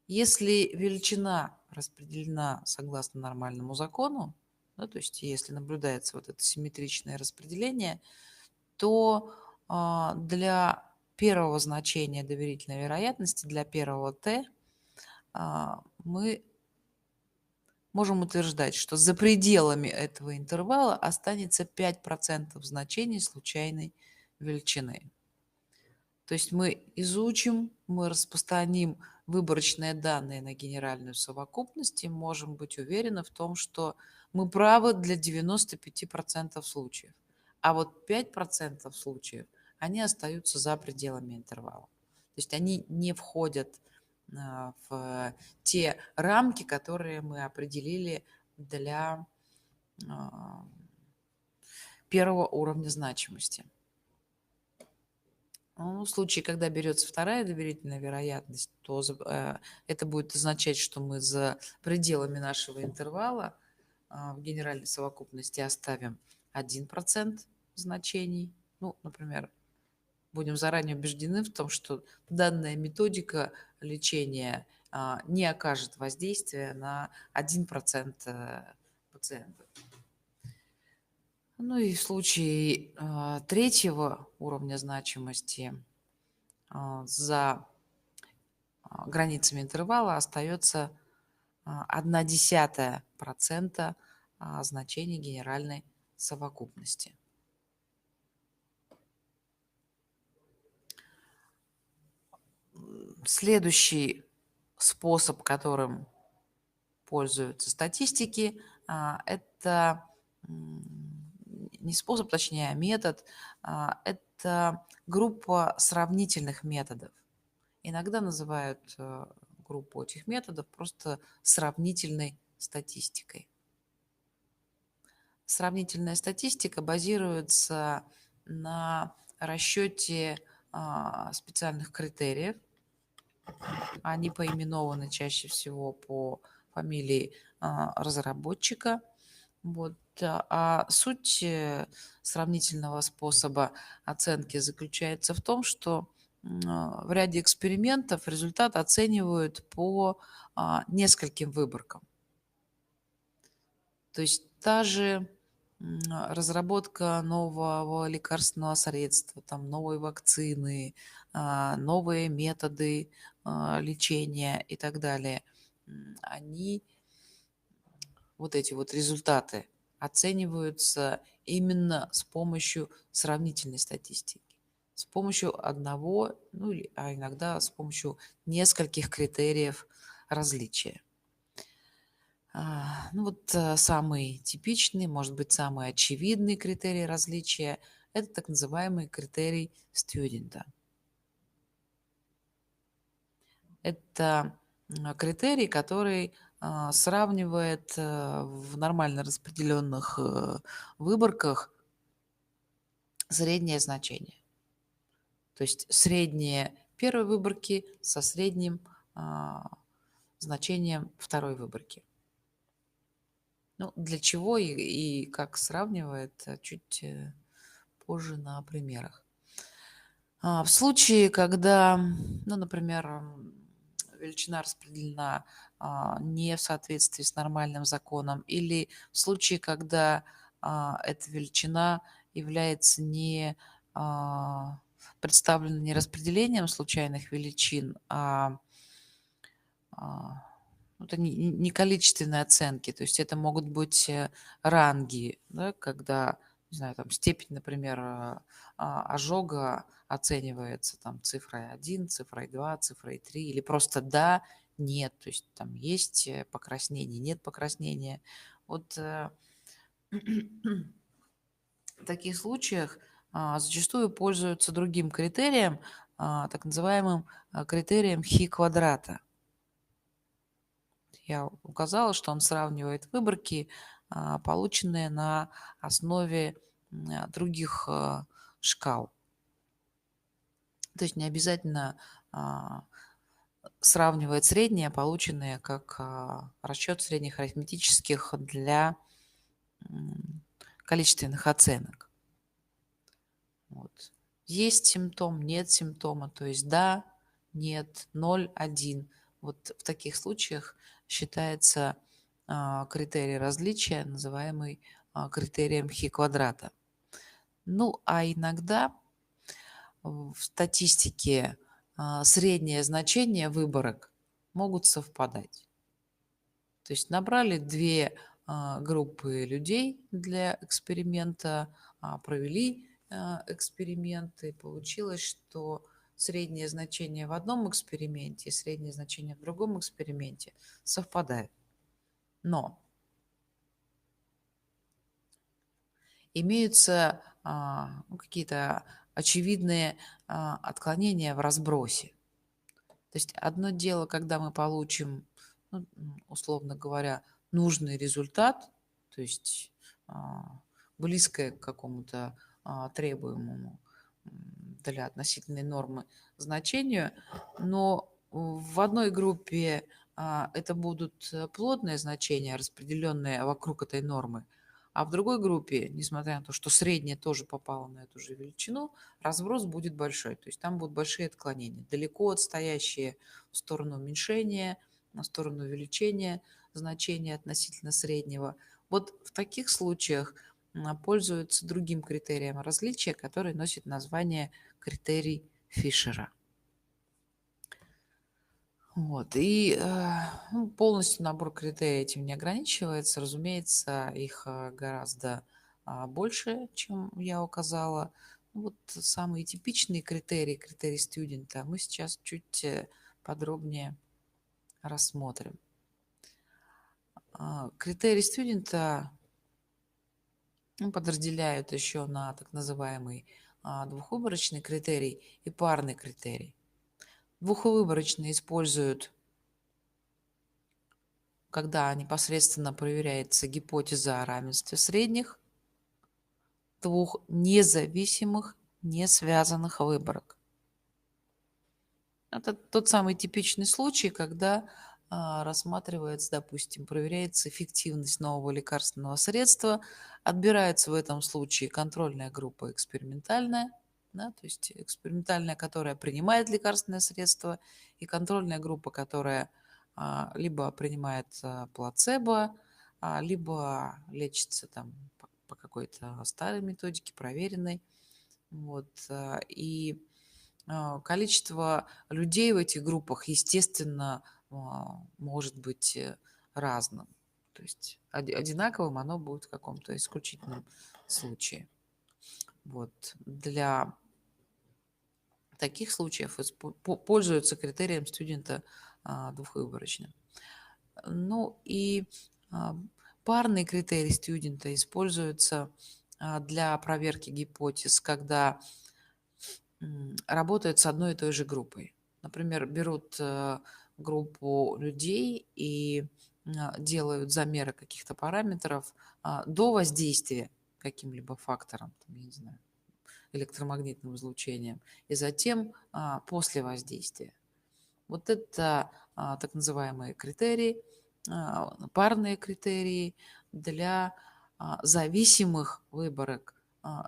Если величина распределена согласно нормальному закону, да, то есть если наблюдается вот это симметричное распределение, то для первого значения доверительной вероятности, для первого t, мы можем утверждать, что за пределами этого интервала останется 5% значений случайной величины. То есть мы изучим, мы распространим выборочные данные на генеральную совокупность и можем быть уверены в том, что мы правы для 95% случаев. А вот 5% случаев, они остаются за пределами интервала. То есть они не входят в те рамки, которые мы определили для первого уровня значимости. Ну, в случае, когда берется вторая доверительная вероятность, то это будет означать, что мы за пределами нашего интервала в генеральной совокупности оставим 1% значений. Ну, например, будем заранее убеждены в том, что данная методика лечения не окажет воздействия на 1% пациентов. Ну и в случае третьего уровня значимости за границами интервала остается 0,1% значения генеральной совокупности. Следующий способ, которым пользуются статистики, это не способ, точнее, а метод. Это группа сравнительных методов. Иногда называют группу этих методов просто сравнительной статистикой. Сравнительная статистика базируется на расчете специальных критериев. Они поименованы чаще всего по фамилии разработчика. Вот. А суть сравнительного способа оценки заключается в том, что в ряде экспериментов результат оценивают по нескольким выборкам. То есть та же разработка нового лекарственного средства, там, новой вакцины, новые методы лечения и так далее, они, вот эти вот результаты, оцениваются именно с помощью сравнительной статистики, с помощью одного, ну, а иногда с помощью нескольких критериев различия. Ну вот самый типичный, может быть, самый очевидный критерий различия – это так называемый критерий студента. Это критерий, который сравнивает в нормально распределенных выборках среднее значение. То есть среднее первой выборки со средним значением второй выборки. Ну, для чего и как сравнивает, чуть позже на примерах. В случае, когда, ну, например, величина распределена не в соответствии с нормальным законом, или в случае, когда эта величина является не представлена не распределением случайных величин, ну, это не количественные оценки, то есть это могут быть ранги, да, когда, не знаю, там степень, например, ожога оценивается там цифрой 1, цифрой 2, цифрой 3, или просто да, нет, то есть там есть покраснение, нет покраснения. Вот в таких случаях зачастую пользуются другим критерием, так называемым критерием Хи-квадрата. Я указала, что он сравнивает выборки, полученные на основе других шкал. То есть не обязательно сравнивает средние, полученные как расчет средних арифметических для количественных оценок. Вот. Есть симптом, нет симптома, то есть да, нет, 0, 1. Вот в таких случаях считается критерий различия, называемый критерием Хи-квадрата. Ну, а иногда в статистике среднее значение выборок могут совпадать. То есть набрали две группы людей для эксперимента, провели эксперименты, получилось, что среднее значение в одном эксперименте и среднее значение в другом эксперименте совпадают. Но имеются какие-то очевидные отклонения в разбросе. То есть одно дело, когда мы получим, ну, условно говоря, нужный результат, то есть близкое к какому-то требуемому для относительной нормы значению, но в одной группе это будут плотные значения, распределенные вокруг этой нормы, а в другой группе, несмотря на то, что среднее тоже попало на эту же величину, разброс будет большой. То есть там будут большие отклонения, далеко отстоящие в сторону уменьшения, в сторону увеличения значения относительно среднего. Вот в таких случаях пользуются другим критерием различия, который носит название критерий Фишера. Вот. И полностью набор критерий этим не ограничивается. Разумеется, их гораздо больше, чем я указала. Вот самые типичные критерии, критерии студента, мы сейчас чуть подробнее рассмотрим. Критерии студента подразделяют еще на так называемый двухвыборочный критерий и парный критерий. Двухвыборочный используют, когда непосредственно проверяется гипотеза о равенстве средних двух независимых, не связанных выборок. Это тот самый типичный случай, когда рассматривается, допустим, проверяется эффективность нового лекарственного средства, отбирается в этом случае контрольная группа экспериментальная, да, то есть экспериментальная, которая принимает лекарственное средство, и контрольная группа, которая либо принимает плацебо, либо лечится там по какой-то старой методике, проверенной. Вот, и количество людей в этих группах, естественно, может быть разным. То есть одинаковым оно будет в каком-то исключительном случае. Вот. Для таких случаев пользуются критерием студента двухвыборочным. Ну и а, парный критерий студента используется для проверки гипотез, когда работают с одной и той же группой. Например, берут группу людей и делают замеры каких-то параметров до воздействия каким-либо фактором, там, я не знаю, электромагнитным излучением, и затем после воздействия. Вот это так называемые критерии, парные критерии для зависимых выборок,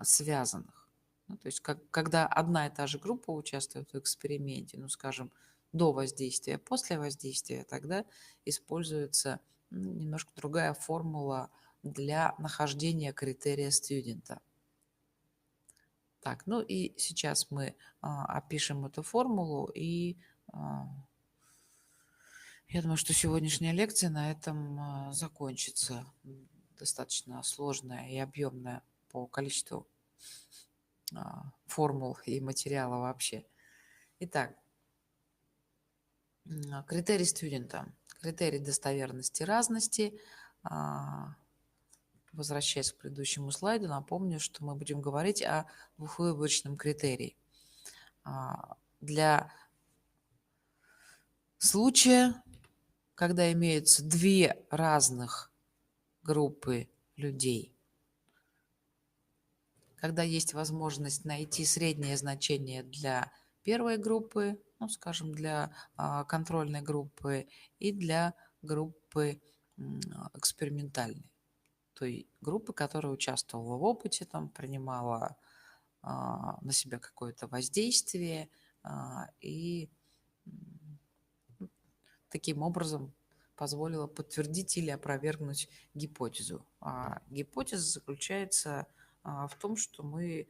связанных. Ну, то есть когда одна и та же группа участвует в эксперименте, ну, скажем, до воздействия, после воздействия, тогда используется немножко другая формула для нахождения критерия студента. Так, ну и сейчас мы опишем эту формулу, и я думаю, что сегодняшняя лекция на этом закончится. Достаточно сложная и объемная по количеству формул и материала вообще. Итак, критерий студента. Критерий достоверности разности. Возвращаясь к предыдущему слайду, напомню, что мы будем говорить о двухвыборочном критерии. Для случая, когда имеются две разных группы людей, когда есть возможность найти среднее значение для первой группы, ну, скажем, для контрольной группы и для группы экспериментальной, той группы, которая участвовала в опыте, там, принимала на себя какое-то воздействие и таким образом позволила подтвердить или опровергнуть гипотезу. А гипотеза заключается в том, что мы,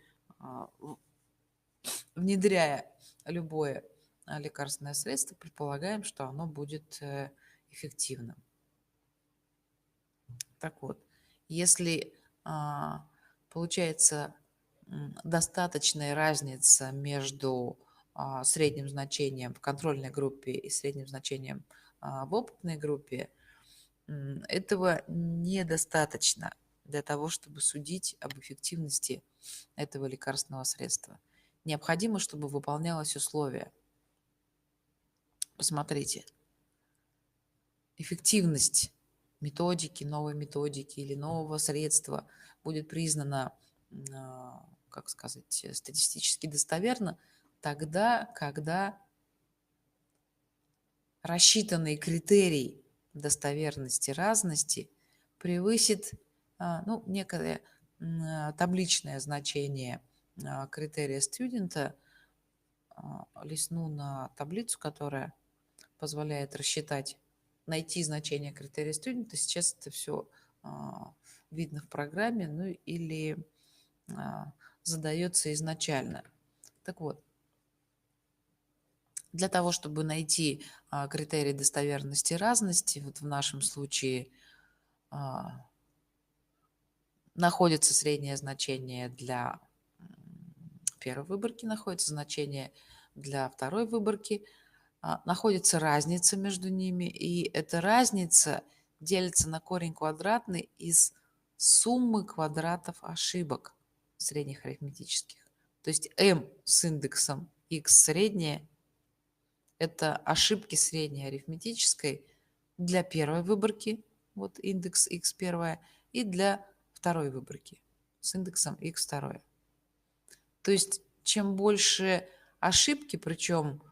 внедряя любое лекарственное средство, предполагаем, что оно будет эффективным. Так вот, если получается достаточная разница между средним значением в контрольной группе и средним значением в опытной группе, этого недостаточно для того, чтобы судить об эффективности этого лекарственного средства. Необходимо, чтобы выполнялось условие. Посмотрите, эффективность методики, новой методики или нового средства будет признана, как сказать, статистически достоверно тогда, когда рассчитанный критерий достоверности разности превысит ну, некое табличное значение критерия студента. Листну на таблицу, которая позволяет рассчитать, найти значение критерия студента. Сейчас это все видно в программе, ну или задается изначально. Так вот, для того, чтобы найти критерий достоверности разности, вот в нашем случае находится среднее значение для первой выборки, находится значение для второй выборки, находится разница между ними, и эта разница делится на корень квадратный из суммы квадратов ошибок средних арифметических. То есть m с индексом x среднее – это ошибки средней арифметической для первой выборки, вот индекс x первая, и для второй выборки с индексом x второе. То есть чем больше ошибки, причем,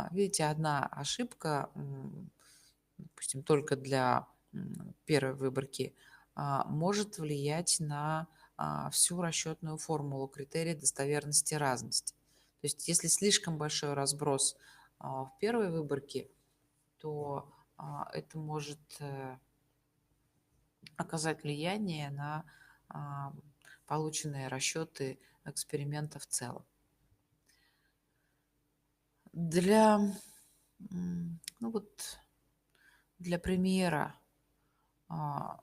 видите, одна ошибка допустим, только для первой выборки, может влиять на всю расчетную формулу критерия достоверности и разности. То есть если слишком большой разброс в первой выборке, то это может оказать влияние на а, полученные расчеты эксперимента в целом. Для, ну вот, для примера, а,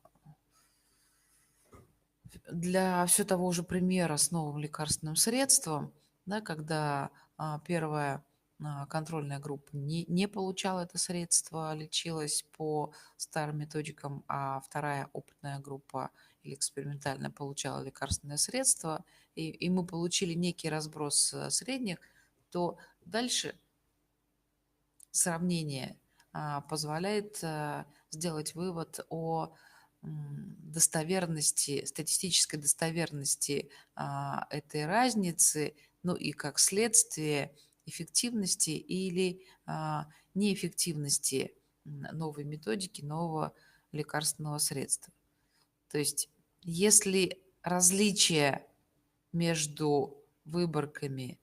для все того же примера с новым лекарственным средством, да, когда первая контрольная группа не получала это средство, лечилась по старым методикам, а вторая опытная группа или экспериментальная получала лекарственное средство, и мы получили некий разброс средних, то дальше сравнение позволяет сделать вывод о достоверности, статистической достоверности этой разницы, ну и как следствие эффективности или неэффективности новой методики, нового лекарственного средства. То есть если различия между выборками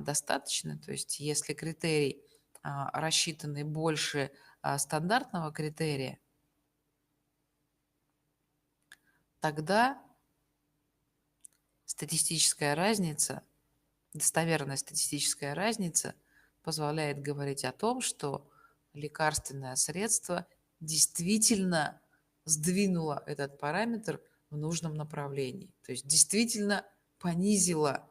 достаточно, то есть если критерий рассчитанный больше стандартного критерия, тогда статистическая разница, достоверная статистическая разница позволяет говорить о том, что лекарственное средство действительно сдвинуло этот параметр в нужном направлении. То есть действительно понизило,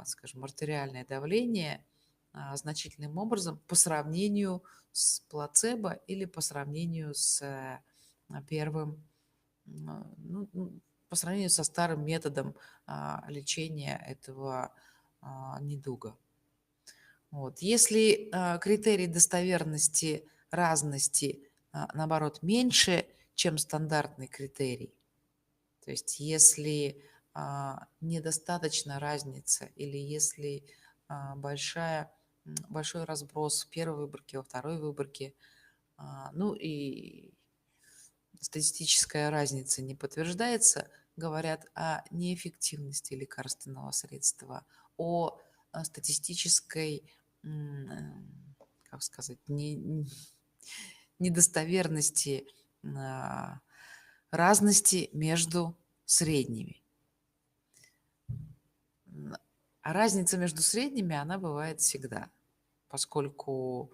скажем, артериальное давление значительным образом по сравнению с плацебо или по сравнению с первым, по сравнению со старым методом лечения этого недуга. Вот. Если критерий достоверности разности, наоборот, меньше, чем стандартный критерий, то есть если недостаточно разница или если большой разброс в первой выборке, во второй выборке, ну и статистическая разница не подтверждается, говорят о неэффективности лекарственного средства, о статистической, как сказать, недостоверности, разности между средними. А разница между средними, она бывает всегда, поскольку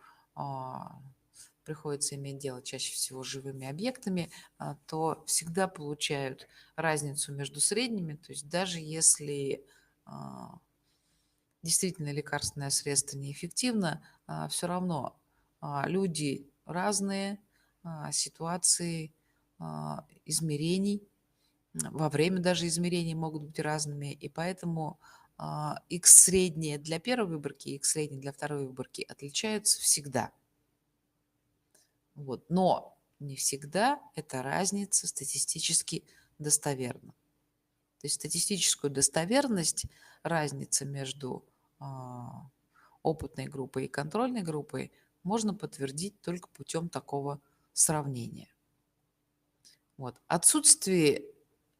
приходится иметь дело чаще всего с живыми объектами, то всегда получают разницу между средними. То есть даже если действительно лекарственное средство неэффективно, все равно люди разные, ситуации измерений, во время даже измерений могут быть разными, и поэтому x средние для первой выборки и x средние для второй выборки отличаются всегда. Вот. Но не всегда эта разница статистически достоверна. То есть статистическую достоверность разницы между опытной группой и контрольной группой можно подтвердить только путем такого сравнения. Вот. Отсутствие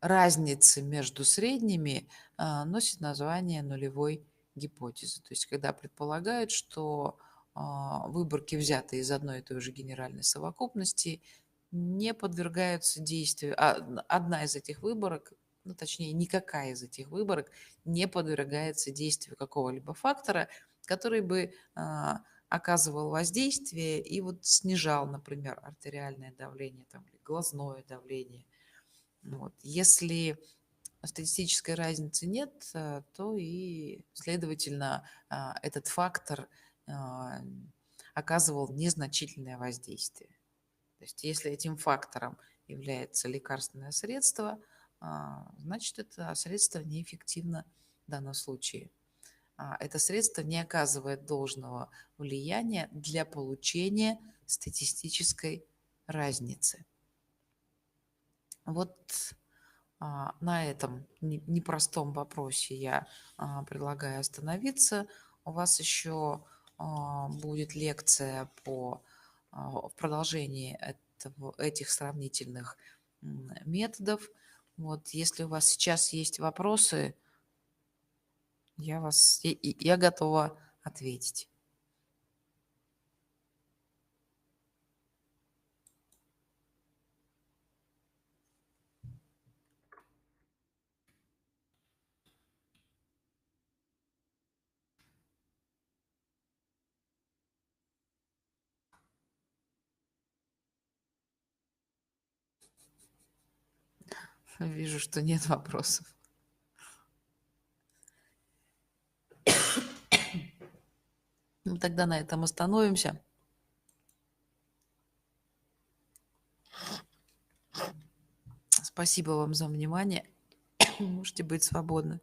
разницы между средними носит название нулевой гипотезы. То есть когда предполагают, что выборки, взятые из одной и той же генеральной совокупности, не подвергаются действию. Одна из этих выборок, ну, точнее, никакая из этих выборок не подвергается действию какого-либо фактора, который бы оказывал воздействие и вот снижал, например, артериальное давление там, или глазное давление. Вот. Если статистической разницы нет, то и, следовательно, этот фактор оказывал незначительное воздействие. То есть если этим фактором является лекарственное средство, значит, это средство неэффективно в данном случае. Это средство не оказывает должного влияния для получения статистической разницы. Вот на этом непростом вопросе я предлагаю остановиться. У вас еще будет лекция по в продолжении этих сравнительных методов. Вот, если у вас сейчас есть вопросы, я готова ответить. Вижу, что нет вопросов. Ну, тогда на этом остановимся. Спасибо вам за внимание. Можете быть свободны.